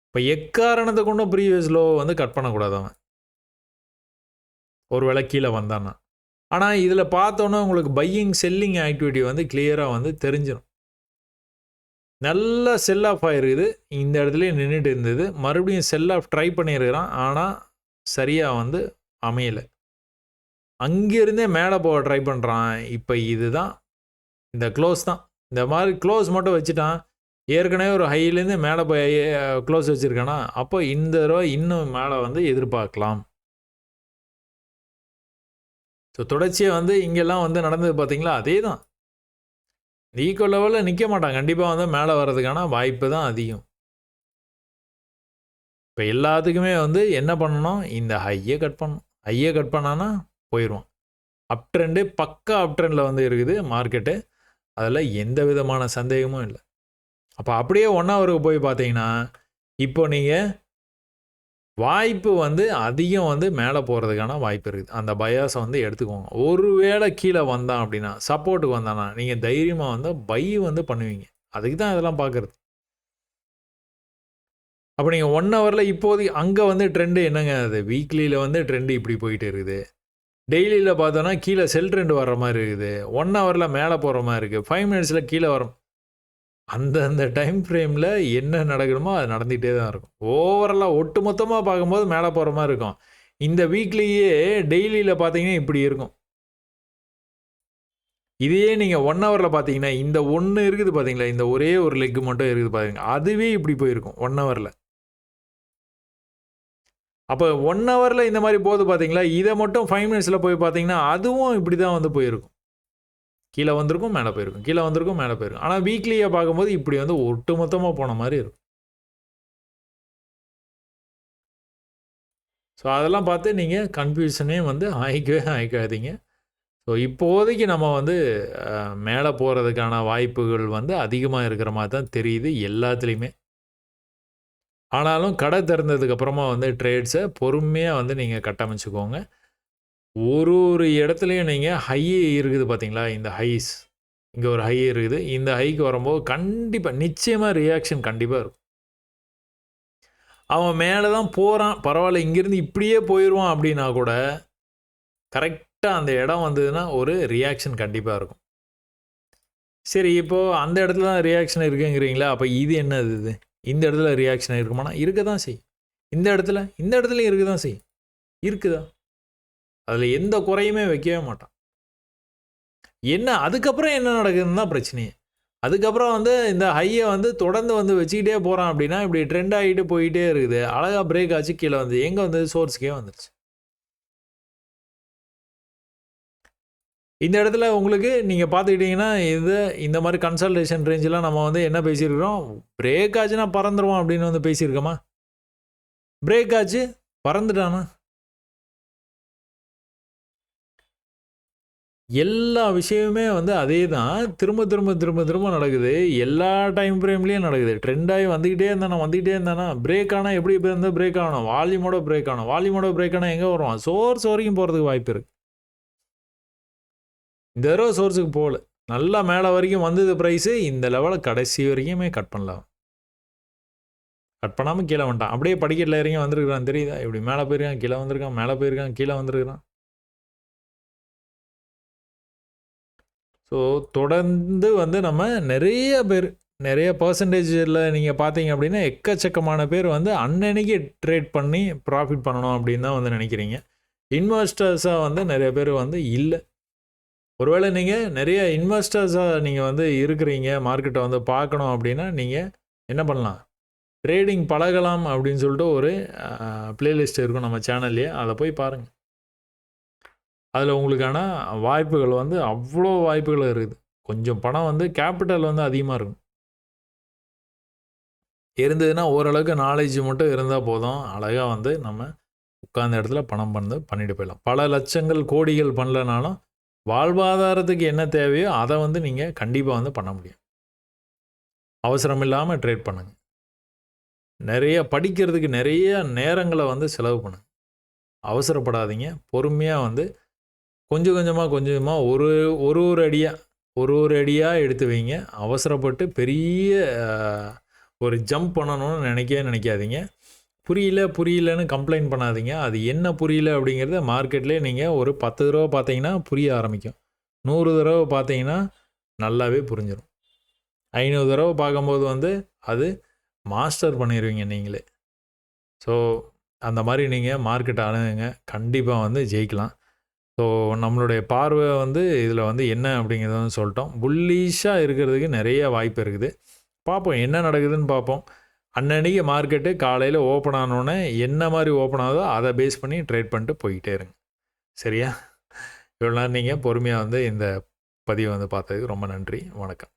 இப்போ எக்காரணத்தை கொண்டும் ப்ரீவியஸ் லோ வந்து கட் பண்ணக்கூடாது அவன், ஒரு வேளை கீழே வந்தான்னா. ஆனால் இதில் பார்த்தோன்னா உங்களுக்கு பையிங் செல்லிங் ஆக்டிவிட்டி வந்து கிளியராக வந்து தெரிஞ்சிடும். நல்லா செல் ஆஃப் ஆகிருக்குது, இந்த இடத்துலையே நின்றுட்டு இருந்தது, மறுபடியும் செல் ஆஃப் ட்ரை பண்ணியிருக்கிறான், ஆனால் சரியாக வந்து அமையலை. அங்கேருந்தே மேலே போக ட்ரை பண்ணுறான். இப்போ இதுதான் இந்த க்ளோஸ் தான், இந்த மாதிரி க்ளோஸ் மட்டும் வச்சுட்டான், ஏற்கனவே ஒரு ஹையிலேருந்து மேலே போய் க்ளோஸ் வச்சுருக்கானா, அப்போ இந்த தடவை இன்னும் மேலே வந்து எதிர்பார்க்கலாம். ஸோ தொடர்ச்சியாக வந்து இங்கெல்லாம் வந்து நடந்தது பார்த்தீங்களா, அதே தான். ஈக்குவல் லெவலில் நிற்க மாட்டான், கண்டிப்பாக வந்து மேலே வர்றதுக்கான வாய்ப்பு தான் அதிகம். இப்போ எல்லாத்துக்குமே வந்து என்ன பண்ணணும், இந்த ஹையை கட் பண்ணணும். ஹையை கட் பண்ணான்னா போயிடுவான். அப் ட்ரெண்டு பக்கா அப் ட்ரெண்டில் வந்து இருக்குது மார்க்கெட்டு, அதில் எந்த விதமான சந்தேகமும் இல்லை. அப்போ அப்படியே 1 ஹவருக்கு போய் பார்த்தீங்கன்னா இப்போ நீங்கள் வாய்ப்பு வந்து அதிகம் வந்து மேலே போகிறதுக்கான வாய்ப்பு இருக்குது. அந்த பயாஸை வந்து எடுத்துக்கோங்க. ஒருவேளை கீழே வந்தான் அப்படின்னா, சப்போர்ட்டுக்கு வந்தானா நீங்கள் தைரியமாக வந்து பை வந்து பண்ணுவீங்க. அதுக்கு தான் இதெல்லாம் பார்க்குறது. அப்போ நீங்கள் 1 ஹவரில் இப்போதைக்கு அங்கே வந்து ட்ரெண்டு என்னங்க, அது வீக்லியில் வந்து ட்ரெண்டு இப்படி போயிட்டு இருக்குது, டெய்லியில் பார்த்தோன்னா கீழே செல் ட்ரெண்டு வர்ற மாதிரி இருக்குது, 1 ஹவரில் மேலே போகிற மாதிரி இருக்குது, 5 மினிட்ஸில் கீழே வரும். அந்த டைம் ஃப்ரேமில் என்ன நடக்கணுமோ அது நடந்துகிட்டே தான் இருக்கும். ஓவராலாக ஒட்டு மொத்தமாக பார்க்கும்போது மேலே போகிற மாதிரி இருக்கும். இந்த வீக்லியே டெய்லியில் பார்த்தீங்கன்னா இப்படி இருக்கும். இதையே நீங்கள் 1 ஹவரில் பார்த்தீங்கன்னா இந்த ஒன்று இருக்குது பார்த்தீங்களா, இந்த ஒரே ஒரு லெக்கு மட்டும் இருக்குது பார்த்தீங்க, அதுவே இப்படி போயிருக்கும் 1 ஹவரில். அப்போ 1 ஹவரில் இந்த மாதிரி போகுது பார்த்தீங்களா, இதை மட்டும் 5 மினிட்ஸில் போய் பார்த்தீங்கன்னா அதுவும் இப்படி தான் வந்து போயிருக்கும். கீழே வந்திருக்கும், மேலே போயிருக்கும், கீழே வந்திருக்கும், மேலே போயிருக்கும். ஆனால் வீக்லியை பார்க்கும்போது இப்படி வந்து ஒட்டு மொத்தமாக போன மாதிரி இருக்கும். ஸோ அதெல்லாம் பார்த்து நீங்கள் கன்ஃபியூஷனே வந்து ஆயிக்காதீங்க. ஸோ இப்போதைக்கு நம்ம வந்து மேலே போகிறதுக்கான வாய்ப்புகள் வந்து அதிகமாக இருக்கிற மாதிரி தான் தெரியுது எல்லாத்துலேயுமே. ஆனாலும் கடை திறந்ததுக்கப்புறமா வந்து ட்ரேட்ஸை பொறுமையாக வந்து நீங்கள் கட்டமைச்சுக்கோங்க. ஒரு இடத்துலையும் நீங்கள் ஹை இருக்குது பார்த்தீங்களா, இந்த ஹைஸ், இங்கே ஒரு ஹை இருக்குது, இந்த ஹைக்கு வரும்போது கண்டிப்பாக நிச்சயமாக ரியாக்ஷன் கண்டிப்பாக இருக்கும். அவன் மேலே தான் போகிறான், பரவாயில்ல இங்கேருந்து இப்படியே போயிடுவான் அப்படின்னா கூட கரெக்டாக கரெக்டாக அந்த இடம் வந்ததுன்னா ஒரு ரியாக்ஷன் கண்டிப்பாக இருக்கும். சரி, இப்போது அந்த இடத்துல தான் ரியாக்ஷன் இருக்குங்கிறீங்களா? அப்போ இது என்னது இது? இந்த இடத்துல ரியாக்ஷன் இருக்குமானா இருக்க தான் செய்யும். இந்த இடத்துலையும் இருக்க தான் செய்யும். இருக்குதா? அதில் எந்த குறையுமே வைக்கவே மாட்டான். என்ன அதுக்கப்புறம் என்ன நடக்குதுன்னு தான் பிரச்சனையே. அதுக்கப்புறம் வந்து இந்த ஹையை வந்து தொடர்ந்து வந்து வச்சுக்கிட்டே போகிறான் அப்படின்னா, இப்படி ட்ரெண்ட் ஆகிட்டு போயிட்டே இருக்குது. அழகாக பிரேக் ஆச்சு, கீழே வந்து எங்கே வந்து சோர்ஸுக்கே வந்துருச்சு. இந்த இடத்துல உங்களுக்கு நீங்கள் பார்த்துக்கிட்டிங்கன்னா, இந்த மாதிரி கன்சல்டேஷன் ரேஞ்செலாம் நம்ம வந்து என்ன பேசியிருக்கிறோம், பிரேக் ஆச்சுன்னா பறந்துருவோம் அப்படின்னு வந்து பேசியிருக்கோமா? பிரேக் ஆச்சு, பறந்துட்டானா? எல்லா விஷயமுமே வந்து அதே தான். திரும்ப திரும்ப திரும்ப திரும்ப நடக்குது. எல்லா டைம் ஃப்ரேம்லேயும் நடக்குது. ட்ரெண்ட் ஆகி வந்துக்கிட்டே இருந்தானா, பிரேக் ஆனால் எப்படி இருந்தால் பிரேக் ஆகணும்? வால்யூமோட பிரேக் ஆகணும். வால்யூமோட பிரேக் ஆனால் எங்கே வரும்? சோர்ஸ் வரைக்கும் போகிறதுக்கு வாய்ப்பு இருக்குது. இந்த தடவை சோர்ஸுக்கு போகல. நல்லா மேலே வரைக்கும் வந்தது ப்ரைஸு. இந்த லெவலில் கடைசி வரைக்குமே கட் பண்ணலாம். கட் பண்ணாமல் கீழே வந்துட்டான். அப்படியே படிக்கட்டில் இறங்கி வந்திருக்கிறான் தெரியுதா? இப்படி மேலே போயிருக்கான், கீழே வந்திருக்கான், மேலே போயிருக்கான், கீழே வந்திருக்கிறான். ஸோ தொடர்ந்து வந்து நம்ம நிறைய பர்சன்டேஜில் நீங்கள் பார்த்தீங்க அப்படின்னா எக்கச்சக்கமான பேர் வந்து அன்னன்னைக்கு ட்ரேட் பண்ணி ப்ராஃபிட் பண்ணணும் அப்படின்னு தான் வந்து நினைக்கிறீங்க. இன்வெஸ்டர்ஸாக வந்து நிறைய பேர் வந்து இல்லை. ஒருவேளை நீங்கள் நிறைய இன்வெஸ்டர்ஸாக நீங்கள் வந்து இருக்கிறீங்க, மார்க்கெட்டை வந்து பார்க்கணும் அப்படின்னா நீங்கள் என்ன பண்ணலாம், ட்ரேடிங் பழகலாம் அப்படின்னு சொல்லிட்டு ஒரு பிளேலிஸ்ட் இருக்கும் நம்ம சேனல்லையே, அதை போய் பாருங்கள். அதில் உங்களுக்கான வாய்ப்புகள் வந்து அவ்வளோ வாய்ப்புகள் இருக்குது. கொஞ்சம் பணம் வந்து கேபிட்டல் வந்து அதிகமாக இருக்கும். இருந்ததுன்னா ஓரளவுக்கு நாலேஜ் மட்டும் இருந்தால் போதும். அழகாக வந்து நம்ம உட்கார்ந்த இடத்துல பணம் பண்ணிட்டு போயிடலாம். பல லட்சங்கள் கோடிகள் பண்ணலனாலும் வாழ்வாதாரத்துக்கு என்ன தேவையோ அதை வந்து நீங்கள் கண்டிப்பாக வந்து பண்ண முடியும். அவசரம் இல்லாமல் ட்ரேட் பண்ணுங்கள். நிறைய படிக்கிறதுக்கு நிறைய நேரங்களை வந்து செலவு பண்ணுங்கள். அவசரப்படாதீங்க. பொறுமையாக வந்து கொஞ்சம் கொஞ்சமாக ஒரு அடியாக எடுத்து வைங்க. அவசரப்பட்டு பெரிய ஒரு ஜம்ப் பண்ணணும்னு நினைக்காதீங்க. புரியலன்னு கம்ப்ளைண்ட் பண்ணாதீங்க. அது என்ன புரியல அப்படிங்கிறத மார்க்கெட்லேயே நீங்கள் ஒரு 10 தடவை பார்த்தீங்கன்னா புரிய ஆரம்பிக்கும். 100 தடவை பார்த்தீங்கன்னா நல்லாவே புரிஞ்சிடும். 500 தடவை பார்க்கும்போது வந்து அது மாஸ்டர் பண்ணிடுவீங்க நீங்களே. ஸோ அந்த மாதிரி நீங்கள் மார்க்கெட்டை அணுகுங்க. கண்டிப்பாக வந்து ஜெயிக்கலாம். ஸோ நம்மளுடைய பார்வை வந்து இதில் வந்து என்ன அப்படிங்கிறத வந்து சொல்லிட்டோம். புல்லிஷாக இருக்கிறதுக்கு நிறைய வாய்ப்பு இருக்குது. பார்ப்போம் என்ன நடக்குதுன்னு பார்ப்போம். அன்னன்னைக்கு மார்க்கெட்டு காலையில் ஓப்பன் ஆனோடனே என்ன மாதிரி ஓப்பன் ஆகுதோ அதை பேஸ் பண்ணி ட்ரேட் பண்ணிட்டு போய்கிட்டே இருங்க. சரியா? இவ்வளோ நேரம் நீங்கள் பொறுமையாக வந்து இந்த பதிவை வந்து பார்த்ததுக்கு ரொம்ப நன்றி. வணக்கம்.